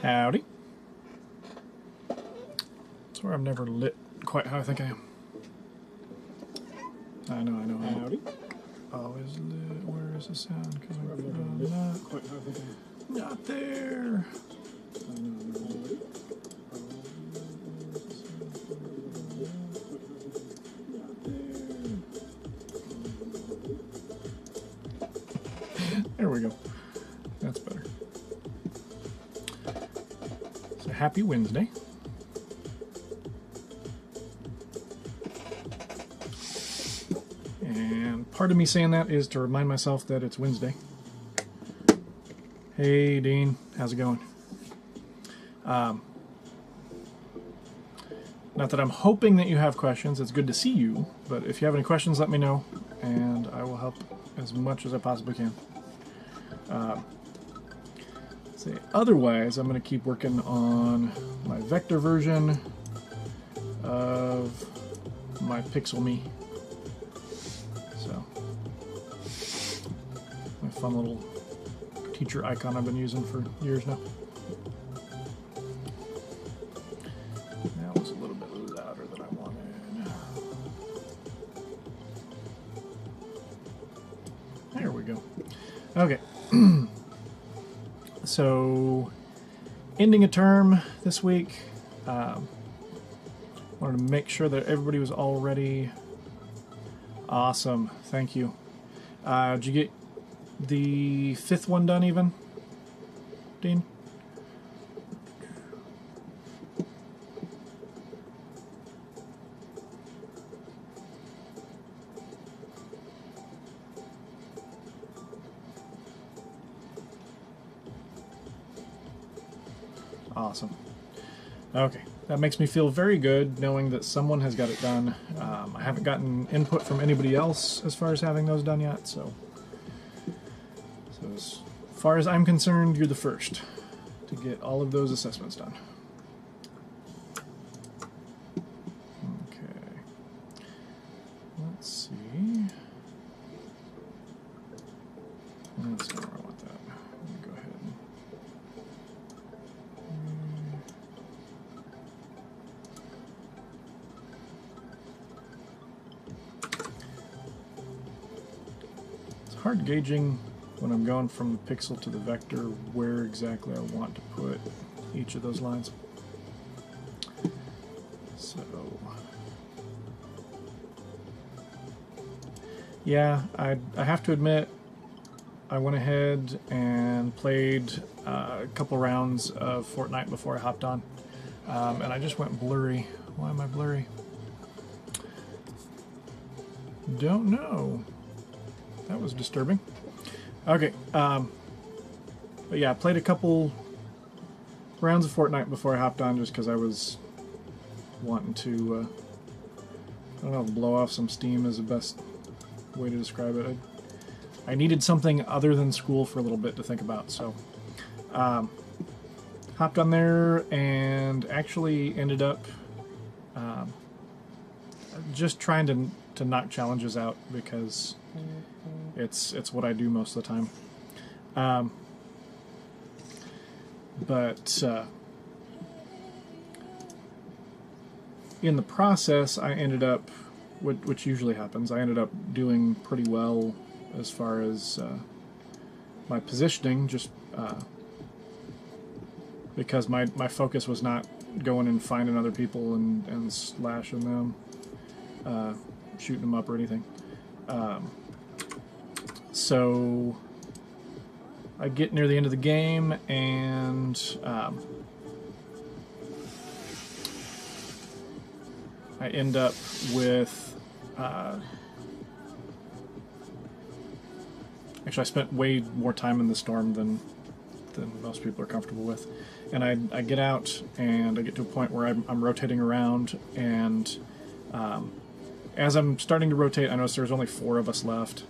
Howdy. Swear I'm never lit quite how I think I am. I know. Howdy. Always lit. Where is the sound? Because Swear I'm never I'm lit not, quite how I think I am. not there. Howdy. There we go. That's better. So happy Wednesday. And part of me saying that is to remind myself that it's Wednesday. Hey Dean, how's it going? Not that I'm hoping that you have questions. It's good to see you, but if you have any questions, let me know, and I will help as much as I possibly can. Otherwise, I'm going to keep working on my vector version of my Pixel Me. So, my fun little teacher icon I've been using for years now. That was a little bit louder than I wanted. There we go. Okay. So, ending a term this week. Wanted to make sure that everybody was all ready. Awesome. Thank you. Did you get the 5th one done even, Dean? Awesome. Okay, that makes me feel very good knowing that someone has got it done. I haven't gotten input from anybody else as far as having those done yet, so as far as I'm concerned, you're the first to get all of those assessments done. Okay, let's see. That's not where I want that. Let me go ahead and hard gauging when I'm going from the pixel to the vector where exactly I want to put each of those lines. So, yeah, I have to admit I went ahead and played a couple rounds of Fortnite before I hopped on, and I just went blurry. Why am I blurry? Don't know. That was disturbing. Okay, but yeah, I played a couple rounds of Fortnite before I hopped on just because I was wanting to, I don't know, blow off some steam is the best way to describe it. I needed something other than school for a little bit to think about, so hopped on there and actually ended up just trying to knock challenges out because it's what I do most of the time. But in the process, I ended up, which usually happens, I ended up doing pretty well as far as my positioning, just because my focus was not going and finding other people and slashing them, shooting them up or anything. So I get near the end of the game and I end up with actually I spent way more time in the storm than most people are comfortable with, and I get out and I get to a point where I'm rotating around, and as I'm starting to rotate, I notice there's only 4 of us left.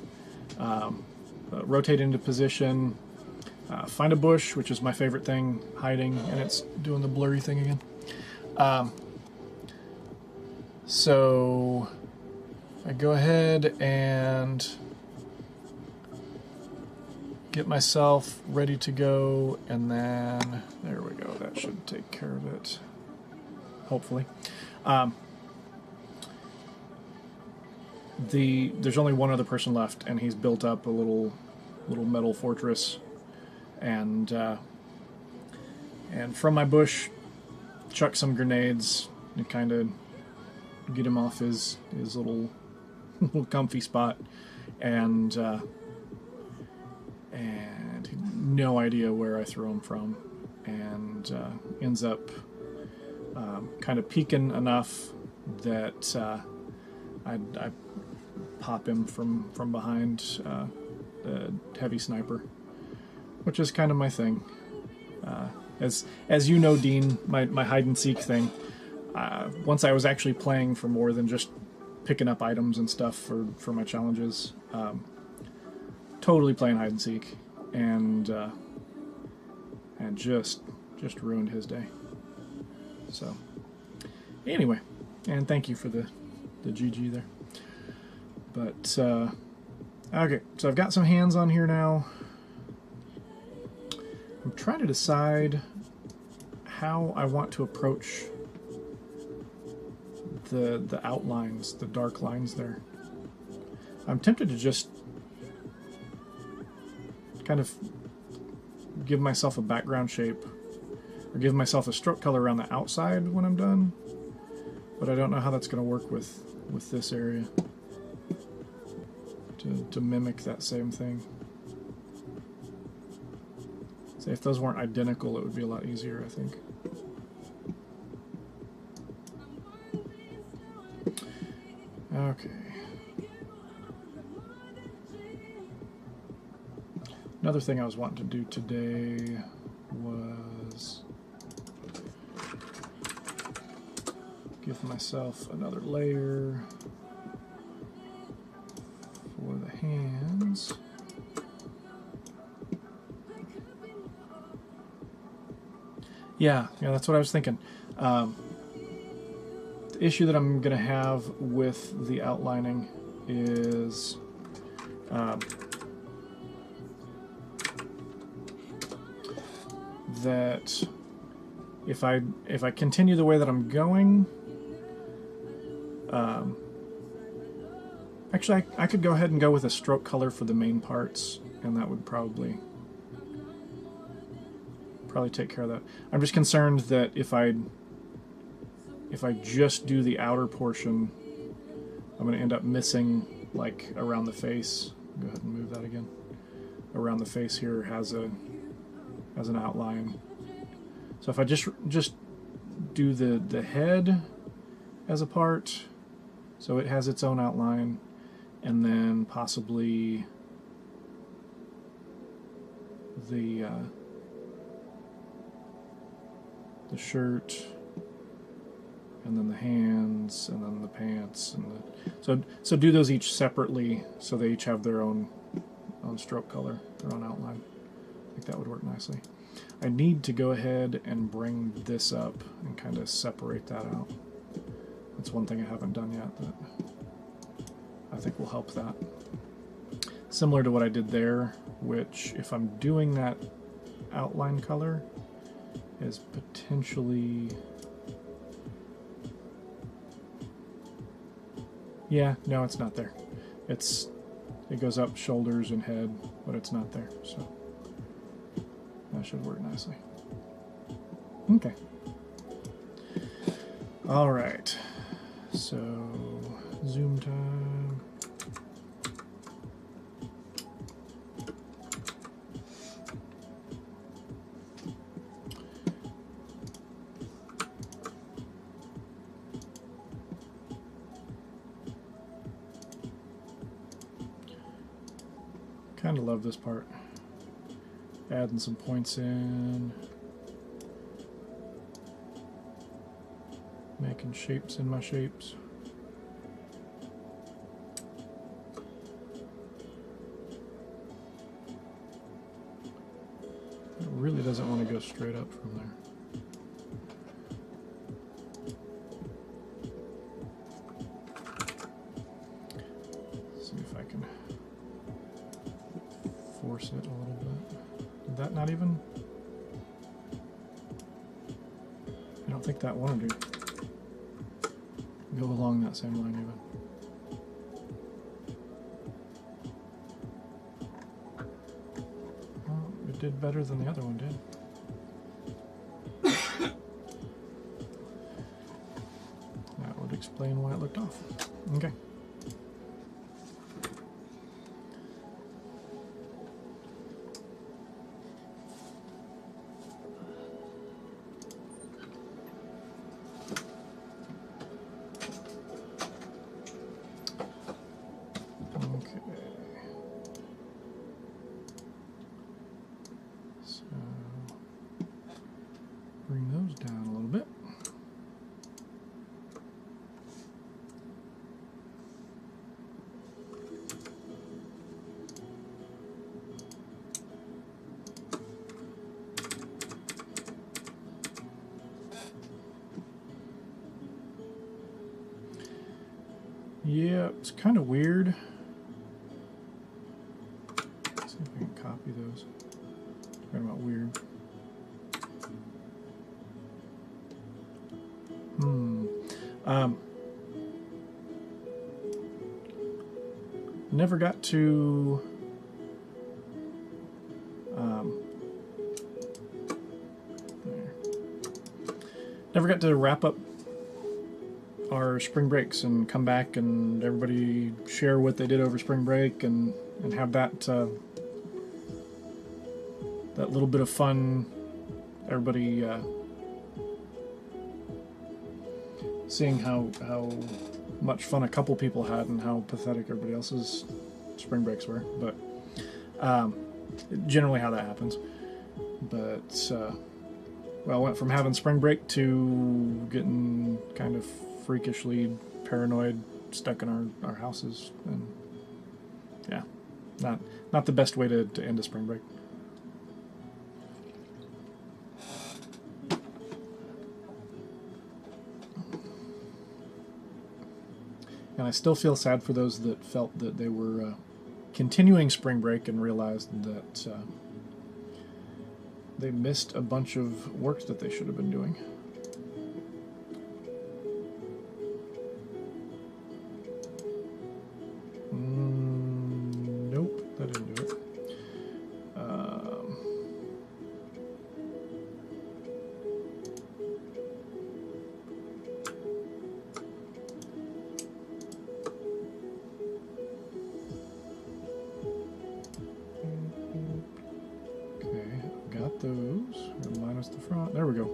Rotate into position, find a bush, which is my favorite thing, hiding, and it's doing the blurry thing again. So I go ahead and get myself ready to go, and then there we go. That should take care of it, hopefully. There's only one other person left, and he's built up a little metal fortress, and from my bush, chuck some grenades and kind of get him off his little comfy spot, and no idea where I threw him from, and ends up kind of peeking enough that I pop him from behind the heavy sniper, which is kind of my thing. As you know, Dean, my hide and seek thing. Once I was actually playing for more than just picking up items and stuff for my challenges, totally playing hide and seek, and just ruined his day. So anyway, and thank you for the GG there. But okay, so I've got some hands on here now. I'm trying to decide how I want to approach the outlines, the dark lines there. I'm tempted to just kind of give myself a background shape, or give myself a stroke color around the outside when I'm done, but I don't know how that's going to work with this area to mimic that same thing. So if those weren't identical, it would be a lot easier, I think. Okay. Another thing I was wanting to do today was give myself another layer for the hands. Yeah, that's what I was thinking. The issue that I'm going to have with the outlining is that if I continue the way that I'm going, actually I could go ahead and go with a stroke color for the main parts, and that would probably take care of that. I'm just concerned that if I just do the outer portion, I'm going to end up missing, like, around the face. Go ahead and move that again. Around the face here has an outline. So if I just do the head as a part, so it has its own outline, and then possibly the shirt, and then the hands, and then the pants, and so do those each separately, so they each have their own stroke color, their own outline. I think that would work nicely. I need to go ahead and bring this up and kind of separate that out. That's one thing I haven't done yet that I think will help that. Similar to what I did there, which, if I'm doing that outline color, is potentially... Yeah, no, it's not there. It goes up shoulders and head, but it's not there, so that should work nicely. Okay. All right. So, zoom time. Kind of love this part. Adding some points in. Making shapes in my shapes. It really doesn't want to go straight up from there. See if I can force it a little bit. think that wanted to go along that same line even. Well, it did better than the other one did. That would explain why it looked off. Okay. Bring those down a little bit. Yeah, it's kind of weird. Let's see if we can copy those. Talking about weird. Never got to wrap up our spring breaks and come back and everybody share what they did over spring break and have that that little bit of fun. Everybody seeing how much fun a couple people had and how pathetic everybody else's spring breaks were, but generally how that happens. But well, I went from having spring break to getting kind of freakishly paranoid, stuck in our houses, and yeah, not the best way to end a spring break. And I still feel sad for those that felt that they were continuing spring break and realized that they missed a bunch of work that they should have been doing. Nope, that didn't do it. Those, minus the front. There we go.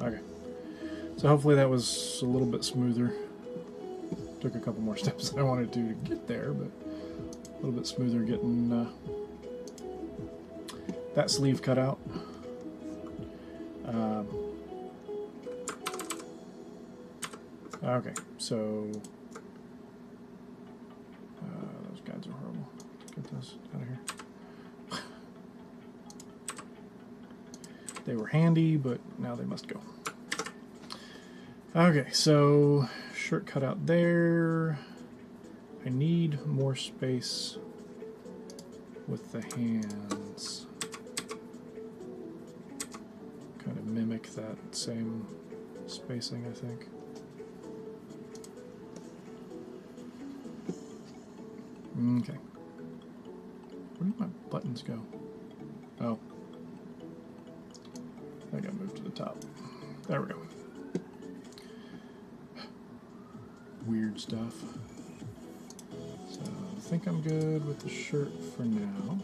Okay. So hopefully that was a little bit smoother. Took a couple more steps than I wanted to get there, but a little bit smoother getting that sleeve cut out. Okay, so those guides are horrible. Get those out of here. They were handy, but now they must go. Okay, so shirt cut out there. I need more space with the hands. Kind of mimic that same spacing, I think. Okay. Where did my buttons go? Oh. I gotta move to the top. There we go. Weird stuff. So I think I'm good with the shirt for now.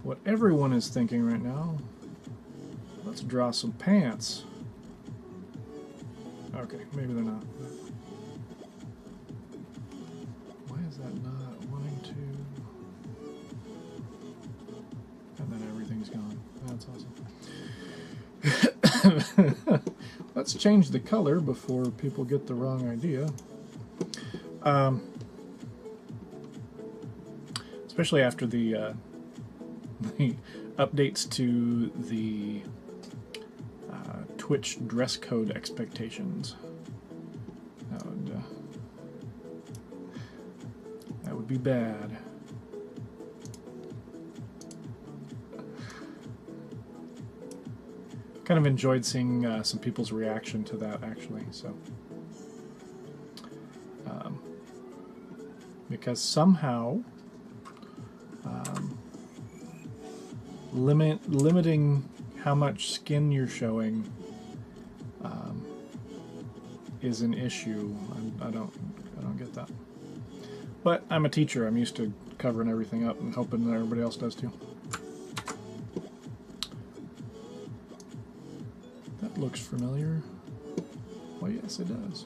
What everyone is thinking right now, let's draw some pants. Okay, maybe they're not. Why is that not wanting to? And then everything's gone. That's awesome. Let's change the color before people get the wrong idea. Especially after the updates to the Twitch dress code expectations. That would be bad. Kind of enjoyed seeing some people's reaction to that, actually. So, because somehow limiting how much skin you're showing is an issue. I don't get that. But I'm a teacher. I'm used to covering everything up and hoping that everybody else does too. That looks familiar. Well, yes, it does.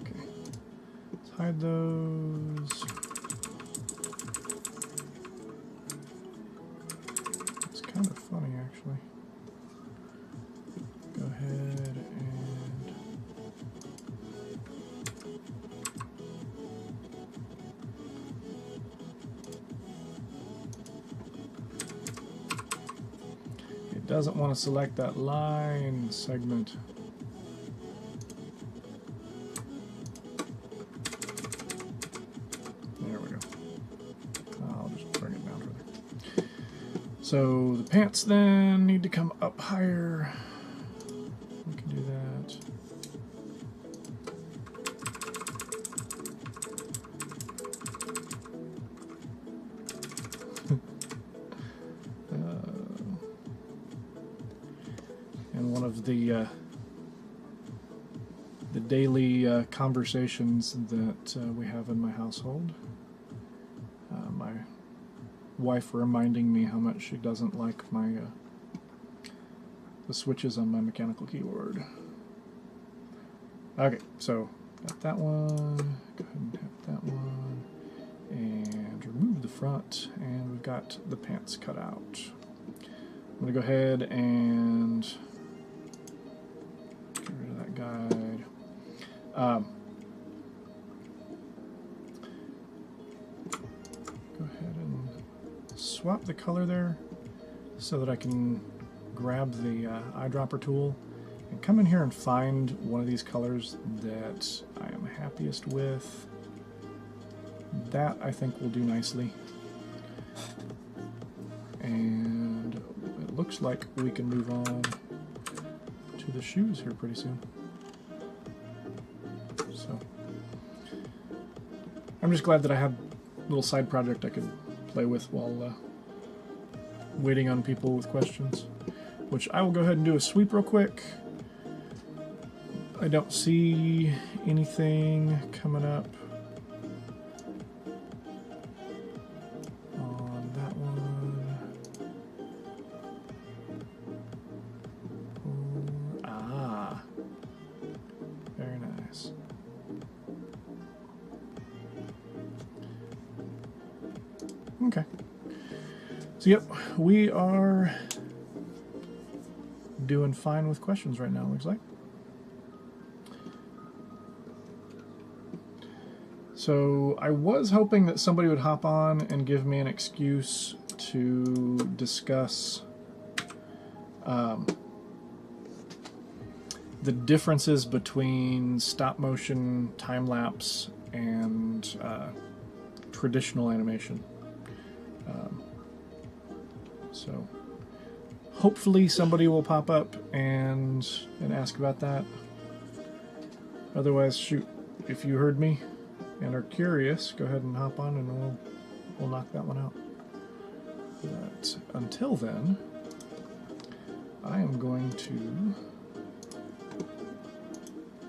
Okay. Let's hide those. It's kind of funny, actually. Go ahead and... It doesn't want to select that line segment. There we go. I'll just bring it down further. So the pants then need to come up higher. We can do that. And one of the daily conversations that we have in my household, my wife reminding me how much she doesn't like my the switches on my mechanical keyboard. Okay, so got that one. Go ahead and have that one, and remove the front, and we've got the pants cut out. I'm gonna go ahead and get rid of that guide. Go ahead and swap the color there so that I can grab the eyedropper tool and come in here and find one of these colors that I am happiest with. That I think will do nicely. And it looks like we can move on to the shoes here pretty soon. So I'm just glad that I had a little side project I could play with while waiting on people with questions, which I will go ahead and do a sweep real quick. I don't see anything coming up on that one. Ah, very nice. Okay. So yep, we are doing fine with questions right now, looks like. So I was hoping that somebody would hop on and give me an excuse to discuss the differences between stop motion, time lapse, and traditional animation. So hopefully somebody will pop up and ask about that. Otherwise, shoot, if you heard me and are curious, go ahead and hop on and we'll knock that one out. But until then, I am going to